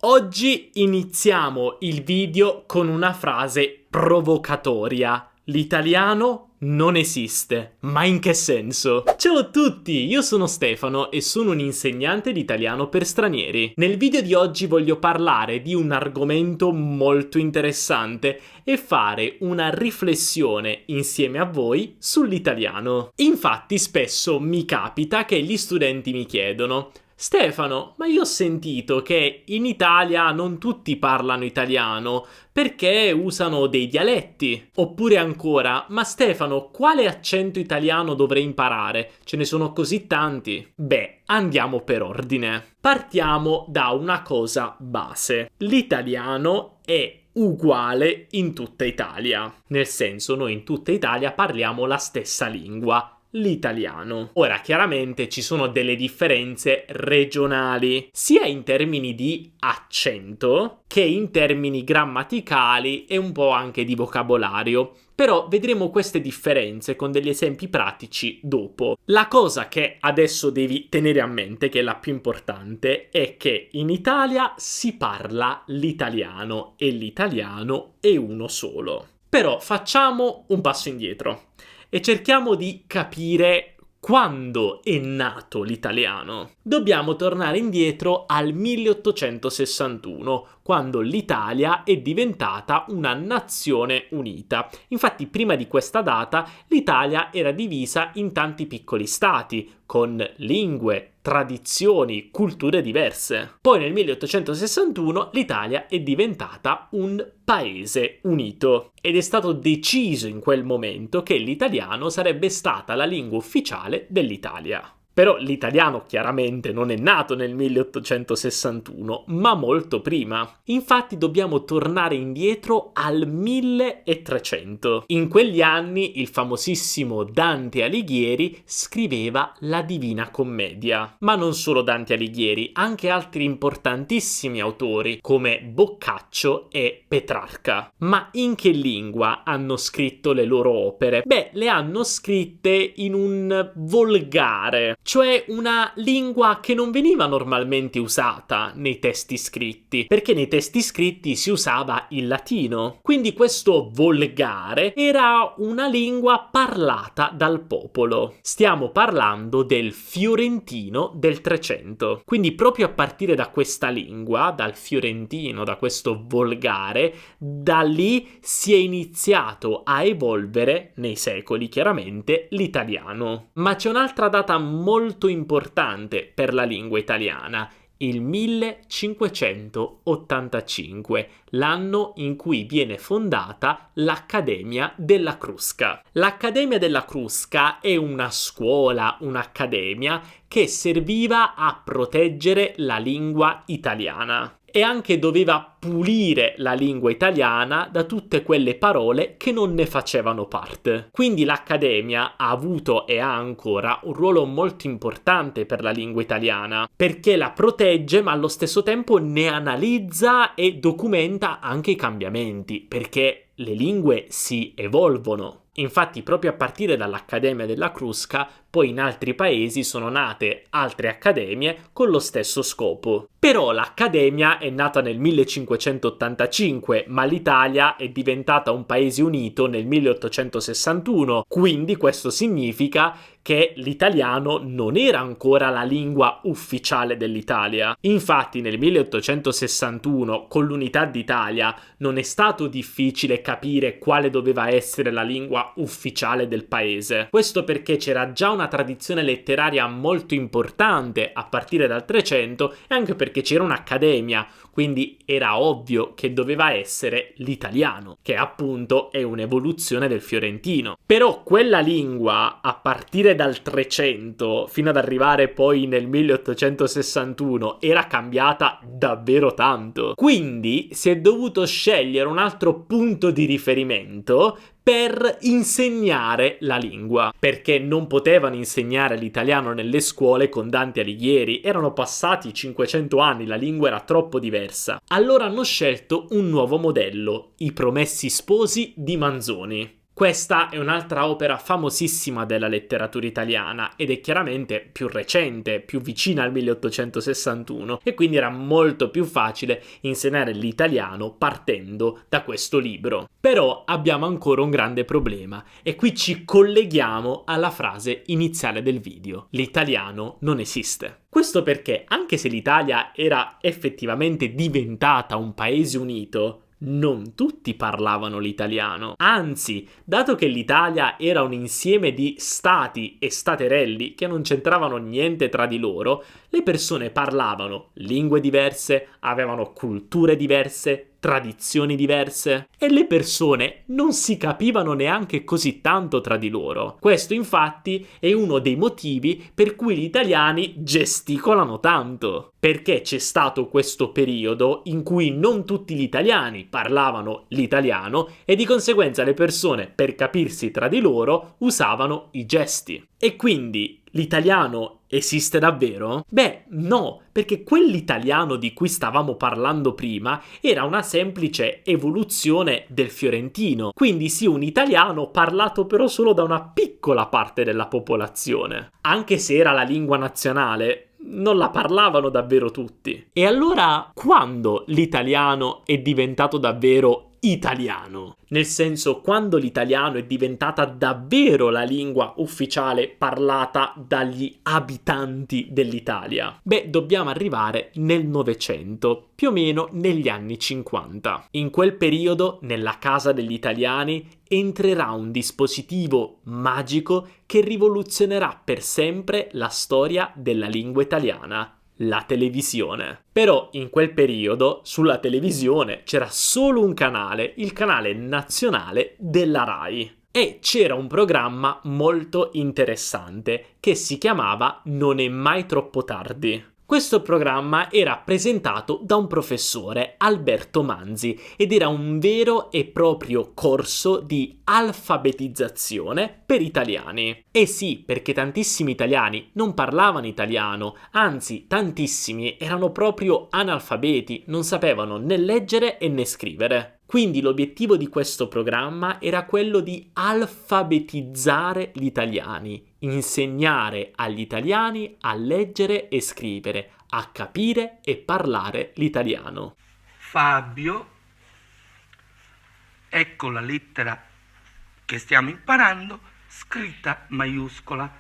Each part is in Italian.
Oggi iniziamo il video con una frase provocatoria. L'italiano non esiste. Ma in che senso? Ciao a tutti, io sono Stefano e sono un insegnante di italiano per stranieri. Nel video di oggi voglio parlare di un argomento molto interessante e fare una riflessione insieme a voi sull'italiano. Infatti spesso mi capita che gli studenti mi chiedono: Stefano, ma io ho sentito che in Italia non tutti parlano italiano perché usano dei dialetti. Oppure ancora, ma Stefano, quale accento italiano dovrei imparare? Ce ne sono così tanti. Beh, andiamo per ordine. Partiamo da una cosa base. L'italiano è uguale in tutta Italia. Nel senso, noi in tutta Italia parliamo la stessa lingua, l'italiano. Ora, chiaramente ci sono delle differenze regionali, sia in termini di accento che in termini grammaticali e un po' anche di vocabolario. Però vedremo queste differenze con degli esempi pratici dopo. La cosa che adesso devi tenere a mente, che è la più importante, è che in Italia si parla l'italiano e l'italiano è uno solo. Però facciamo un passo indietro e cerchiamo di capire quando è nato l'italiano. Dobbiamo tornare indietro al 1861, quando l'Italia è diventata una nazione unita. Infatti, prima di questa data, l'Italia era divisa in tanti piccoli stati, con lingue, tradizioni, culture diverse. Poi nel 1861 l'Italia è diventata un paese unito ed è stato deciso in quel momento che l'italiano sarebbe stata la lingua ufficiale dell'Italia. Però l'italiano chiaramente non è nato nel 1861, ma molto prima. Infatti dobbiamo tornare indietro al 1300. In quegli anni il famosissimo Dante Alighieri scriveva la Divina Commedia. Ma non solo Dante Alighieri, anche altri importantissimi autori come Boccaccio e Petrarca. Ma in che lingua hanno scritto le loro opere? Beh, le hanno scritte in un volgare, cioè una lingua che non veniva normalmente usata nei testi scritti, perché nei testi scritti si usava il latino. Quindi questo volgare era una lingua parlata dal popolo. Stiamo parlando del fiorentino del 300. Quindi proprio a partire da questa lingua, dal fiorentino, da questo volgare, da lì si è iniziato a evolvere, nei secoli chiaramente, l'italiano. Ma c'è un'altra data molto importante per la lingua italiana, il 1585, l'anno in cui viene fondata l'Accademia della Crusca. L'Accademia della Crusca è una scuola, un'accademia che serviva a proteggere la lingua italiana e anche doveva pulire la lingua italiana da tutte quelle parole che non ne facevano parte. Quindi l'Accademia ha avuto e ha ancora un ruolo molto importante per la lingua italiana, perché la protegge ma allo stesso tempo ne analizza e documenta anche i cambiamenti, perché le lingue si evolvono. Infatti proprio a partire dall'Accademia della Crusca poi in altri paesi sono nate altre accademie con lo stesso scopo. Però l'Accademia è nata nel 1585, ma l'Italia è diventata un paese unito nel 1861, quindi questo significa che l'italiano non era ancora la lingua ufficiale dell'Italia. Infatti nel 1861, con l'unità d'Italia, non è stato difficile capire quale doveva essere la lingua ufficiale del paese. Questo perché c'era già una tradizione letteraria molto importante a partire dal 300 e anche perché c'era un'accademia, quindi era ovvio che doveva essere l'italiano, che appunto è un'evoluzione del fiorentino. Però quella lingua, a partire dal 300 fino ad arrivare poi nel 1861, era cambiata davvero tanto. Quindi si è dovuto scegliere un altro punto di riferimento per insegnare la lingua, perché non potevano insegnare l'italiano nelle scuole con Dante Alighieri, erano passati 500 anni, la lingua era troppo diversa. Allora hanno scelto un nuovo modello, i Promessi Sposi di Manzoni. Questa è un'altra opera famosissima della letteratura italiana ed è chiaramente più recente, più vicina al 1861 e quindi era molto più facile insegnare l'italiano partendo da questo libro. Però abbiamo ancora un grande problema e qui ci colleghiamo alla frase iniziale del video: l'italiano non esiste. Questo perché, anche se l'Italia era effettivamente diventata un paese unito, non tutti parlavano l'italiano. Anzi, dato che l'Italia era un insieme di stati e staterelli che non c'entravano niente tra di loro, le persone parlavano lingue diverse, avevano culture diverse, tradizioni diverse e le persone non si capivano neanche così tanto tra di loro. Questo infatti è uno dei motivi per cui gli italiani gesticolano tanto, perché c'è stato questo periodo in cui non tutti gli italiani parlavano l'italiano e di conseguenza le persone, per capirsi tra di loro, usavano i gesti. E quindi l'italiano esiste davvero? Beh, no, perché quell'italiano di cui stavamo parlando prima era una semplice evoluzione del fiorentino, quindi sì, un italiano parlato però solo da una piccola parte della popolazione. Anche se era la lingua nazionale, non la parlavano davvero tutti. E allora, quando l'italiano è diventato davvero italiano? Nel senso, quando l'italiano è diventata davvero la lingua ufficiale parlata dagli abitanti dell'Italia? Beh, dobbiamo arrivare nel Novecento, più o meno negli anni 50. In quel periodo, nella casa degli italiani, entrerà un dispositivo magico che rivoluzionerà per sempre la storia della lingua italiana: la televisione. Però in quel periodo sulla televisione c'era solo un canale, il canale nazionale della Rai. E c'era un programma molto interessante che si chiamava Non è mai troppo tardi. Questo programma era presentato da un professore, Alberto Manzi, ed era un vero e proprio corso di alfabetizzazione per italiani. E sì, perché tantissimi italiani non parlavano italiano, anzi, tantissimi erano proprio analfabeti, non sapevano né leggere né scrivere. Quindi l'obiettivo di questo programma era quello di alfabetizzare gli italiani, insegnare agli italiani a leggere e scrivere, a capire e parlare l'italiano. Fabio, ecco la lettera che stiamo imparando, scritta maiuscola.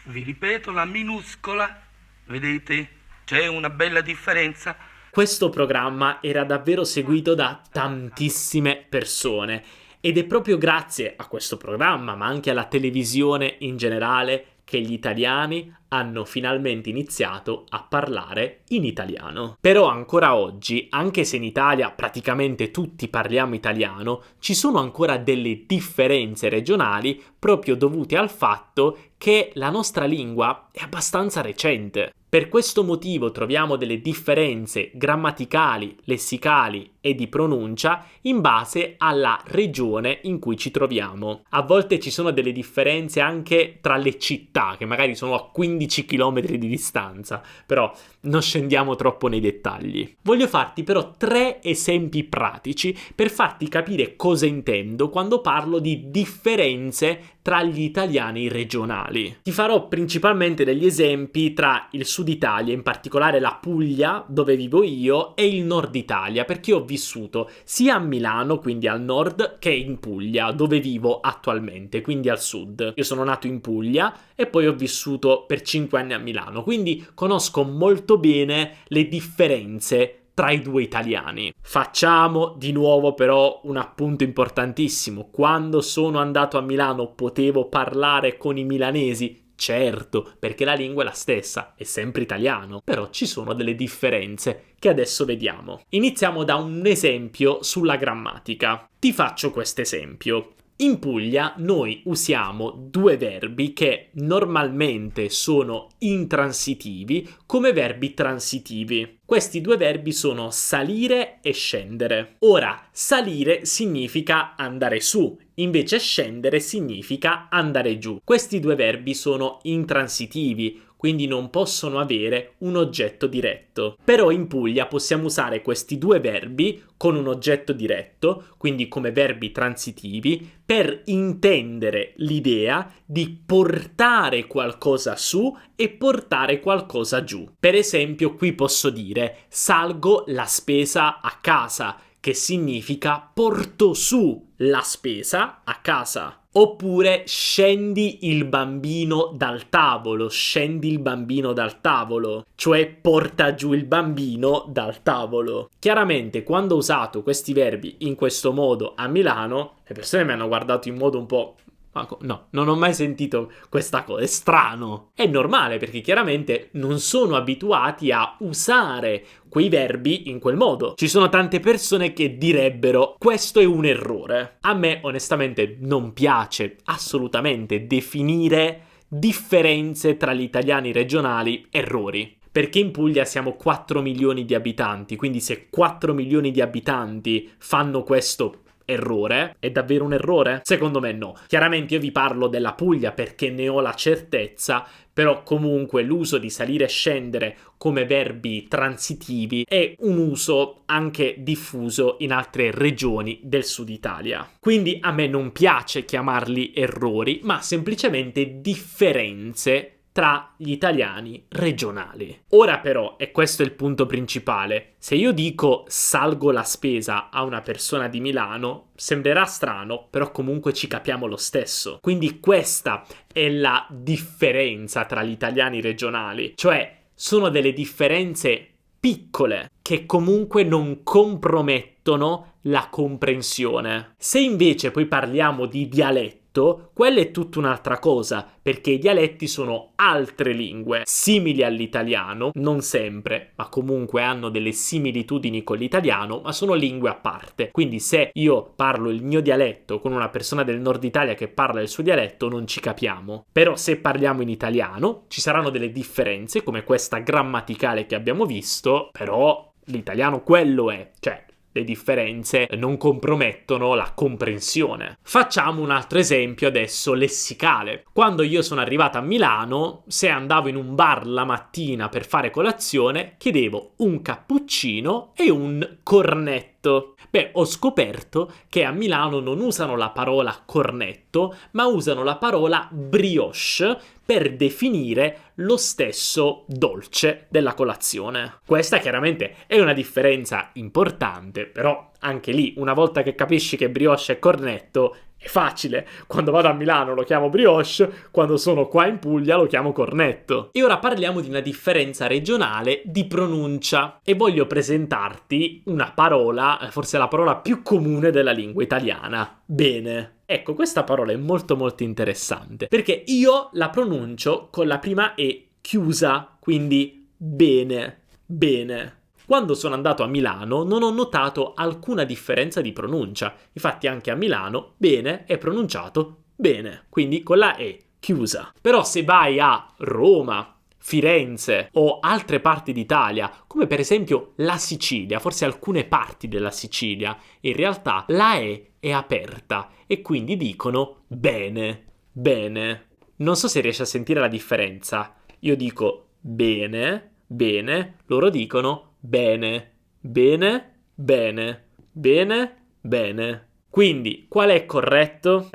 Vi ripeto, la minuscola, vedete? C'è una bella differenza. Questo programma era davvero seguito da tantissime persone ed è proprio grazie a questo programma, ma anche alla televisione in generale, che gli italiani hanno finalmente iniziato a parlare in italiano. Però ancora oggi, anche se in Italia praticamente tutti parliamo italiano, ci sono ancora delle differenze regionali proprio dovute al fatto che la nostra lingua è abbastanza recente. Per questo motivo troviamo delle differenze grammaticali, lessicali e di pronuncia in base alla regione in cui ci troviamo. A volte ci sono delle differenze anche tra le città, che magari sono a 15 km di distanza, però non scendiamo troppo nei dettagli. Voglio farti però 3 esempi pratici per farti capire cosa intendo quando parlo di differenze tra gli italiani regionali. Ti farò principalmente degli esempi tra il sud Italia, in particolare la Puglia, dove vivo io, e il nord Italia, perché ho vissuto sia a Milano, quindi al nord, che in Puglia, dove vivo attualmente, quindi al sud. Io sono nato in Puglia e poi ho vissuto per 5 anni a Milano, quindi conosco molto bene le differenze tra i due italiani. Facciamo di nuovo però un appunto importantissimo. Quando sono andato a Milano potevo parlare con i milanesi? Certo, perché la lingua è la stessa, è sempre italiano, però ci sono delle differenze che adesso vediamo. Iniziamo da un esempio sulla grammatica. Ti faccio questo esempio. In Puglia noi usiamo 2 verbi che normalmente sono intransitivi come verbi transitivi. Questi 2 verbi sono salire e scendere. Ora, salire significa andare su, invece scendere significa andare giù. Questi 2 verbi sono intransitivi, quindi non possono avere un oggetto diretto. Però in Puglia possiamo usare questi due verbi con un oggetto diretto, quindi come verbi transitivi, per intendere l'idea di portare qualcosa su e portare qualcosa giù. Per esempio, qui posso dire salgo la spesa a casa, che significa porto su la spesa a casa. Oppure scendi il bambino dal tavolo, cioè porta giù il bambino dal tavolo. Chiaramente quando ho usato questi verbi in questo modo a Milano, le persone mi hanno guardato in modo un po'... No, non ho mai sentito questa cosa, è strano. È normale perché chiaramente non sono abituati a usare quei verbi in quel modo. Ci sono tante persone che direbbero questo è un errore. A me onestamente non piace assolutamente definire differenze tra gli italiani regionali errori. Perché in Puglia siamo 4 milioni di abitanti, quindi se 4 milioni di abitanti fanno questo errore, è davvero un errore? Secondo me no. Chiaramente io vi parlo della Puglia perché ne ho la certezza, però comunque l'uso di salire e scendere come verbi transitivi è un uso anche diffuso in altre regioni del sud Italia. Quindi a me non piace chiamarli errori, ma semplicemente differenze tra gli italiani regionali. Ora però, e questo è il punto principale, se io dico salgo la spesa a una persona di Milano, sembrerà strano, però comunque ci capiamo lo stesso. Quindi questa è la differenza tra gli italiani regionali, cioè sono delle differenze piccole che comunque non compromettono la comprensione. Se invece poi parliamo di dialetto, quella è tutta un'altra cosa, perché i dialetti sono altre lingue, simili all'italiano, non sempre, ma comunque hanno delle similitudini con l'italiano, ma sono lingue a parte. Quindi se io parlo il mio dialetto con una persona del nord Italia che parla il suo dialetto, non ci capiamo. Però se parliamo in italiano, ci saranno delle differenze, come questa grammaticale che abbiamo visto, però l'italiano quello è, cioè le differenze non compromettono la comprensione. Facciamo un altro esempio adesso lessicale. Quando io sono arrivato a Milano, se andavo in un bar la mattina per fare colazione, chiedevo un cappuccino e un cornetto. Beh, ho scoperto che a Milano non usano la parola cornetto, ma usano la parola brioche per definire lo stesso dolce della colazione. Questa chiaramente è una differenza importante, però anche lì, una volta che capisci che brioche è cornetto, è facile. Quando vado a Milano lo chiamo brioche, quando sono qua in Puglia lo chiamo cornetto. E ora parliamo di una differenza regionale di pronuncia e voglio presentarti una parola, forse la parola più comune della lingua italiana: bene. Ecco, questa parola è molto molto interessante perché io la pronuncio con la prima E chiusa, quindi bene, bene. Quando sono andato a Milano non ho notato alcuna differenza di pronuncia, infatti anche a Milano bene è pronunciato bene, quindi con la E chiusa. Però se vai a Roma, Firenze o altre parti d'Italia, come per esempio la Sicilia, forse alcune parti della Sicilia, in realtà la E è aperta e quindi dicono bene, bene. Non so se riesci a sentire la differenza. Io dico bene, bene, loro dicono bene, bene, bene, bene, bene. Quindi, qual è corretto?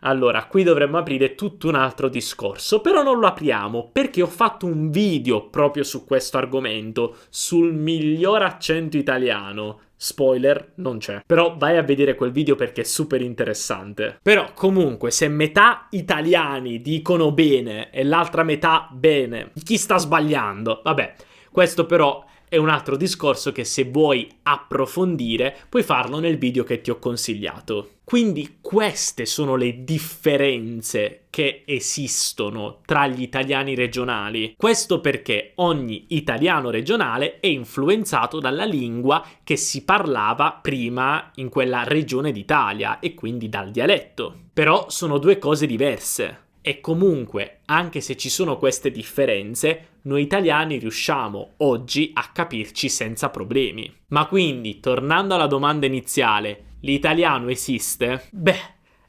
Allora, qui dovremmo aprire tutto un altro discorso, però non lo apriamo, perché ho fatto un video proprio su questo argomento, sul miglior accento italiano. Spoiler, non c'è. Però vai a vedere quel video perché è super interessante. Però, comunque, se metà italiani dicono bene e l'altra metà bene, chi sta sbagliando? Vabbè, questo però è un altro discorso che se vuoi approfondire puoi farlo nel video che ti ho consigliato. Quindi queste sono le differenze che esistono tra gli italiani regionali. Questo perché ogni italiano regionale è influenzato dalla lingua che si parlava prima in quella regione d'Italia e quindi dal dialetto. Però sono due cose diverse. E comunque, anche se ci sono queste differenze, noi italiani riusciamo oggi a capirci senza problemi. Ma quindi, tornando alla domanda iniziale, l'italiano esiste? Beh,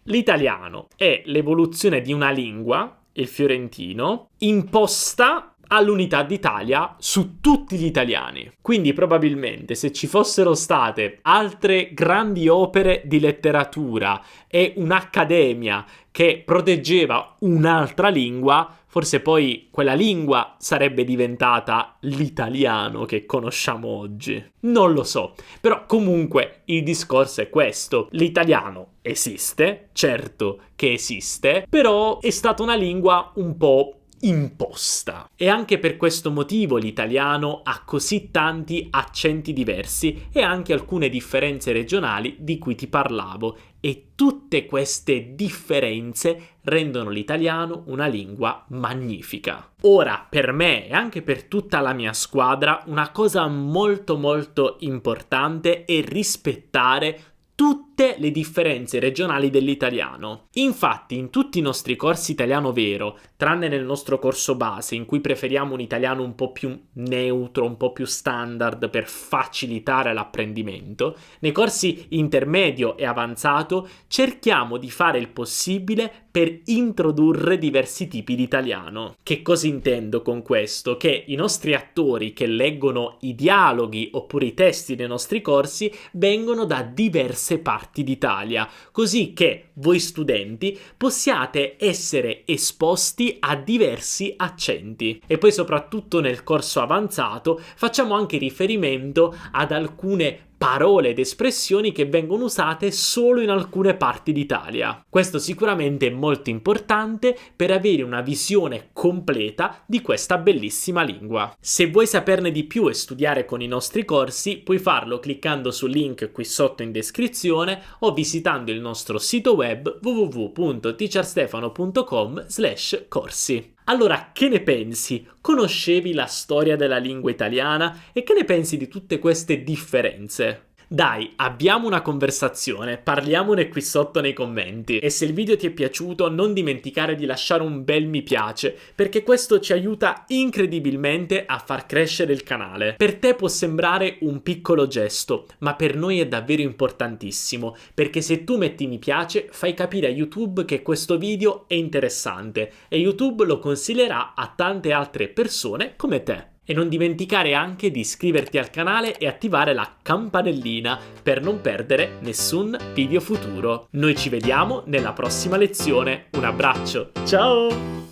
l'italiano è l'evoluzione di una lingua, il fiorentino, imposta all'unità d'Italia su tutti gli italiani. Quindi probabilmente se ci fossero state altre grandi opere di letteratura e un'accademia che proteggeva un'altra lingua, forse poi quella lingua sarebbe diventata l'italiano che conosciamo oggi. Non lo so, però comunque il discorso è questo. L'italiano esiste, certo che esiste, però è stata una lingua un po' imposta. E anche per questo motivo l'italiano ha così tanti accenti diversi e anche alcune differenze regionali di cui ti parlavo, e tutte queste differenze rendono l'italiano una lingua magnifica. Ora, per me e anche per tutta la mia squadra, una cosa molto molto importante è rispettare tutte le differenze regionali dell'italiano. Infatti, in tutti i nostri corsi italiano vero, tranne nel nostro corso base, in cui preferiamo un italiano un po' più neutro, un po' più standard per facilitare l'apprendimento, nei corsi intermedio e avanzato cerchiamo di fare il possibile per introdurre diversi tipi di italiano. Che cosa intendo con questo? Che i nostri attori che leggono i dialoghi oppure i testi dei nostri corsi vengono da diverse parti d'Italia, così che voi studenti possiate essere esposti a diversi accenti. E poi soprattutto nel corso avanzato facciamo anche riferimento ad alcune parole ed espressioni che vengono usate solo in alcune parti d'Italia. Questo sicuramente è molto importante per avere una visione completa di questa bellissima lingua. Se vuoi saperne di più e studiare con i nostri corsi, puoi farlo cliccando sul link qui sotto in descrizione o visitando il nostro sito web www.teacherstefano.com/corsi. Allora, che ne pensi? Conoscevi la storia della lingua italiana? E che ne pensi di tutte queste differenze? Dai, abbiamo una conversazione, parliamone qui sotto nei commenti. E se il video ti è piaciuto, non dimenticare di lasciare un bel mi piace, perché questo ci aiuta incredibilmente a far crescere il canale. Per te può sembrare un piccolo gesto, ma per noi è davvero importantissimo, perché se tu metti mi piace, fai capire a YouTube che questo video è interessante e YouTube lo consiglierà a tante altre persone come te. E non dimenticare anche di iscriverti al canale e attivare la campanellina per non perdere nessun video futuro. Noi ci vediamo nella prossima lezione. Un abbraccio, ciao!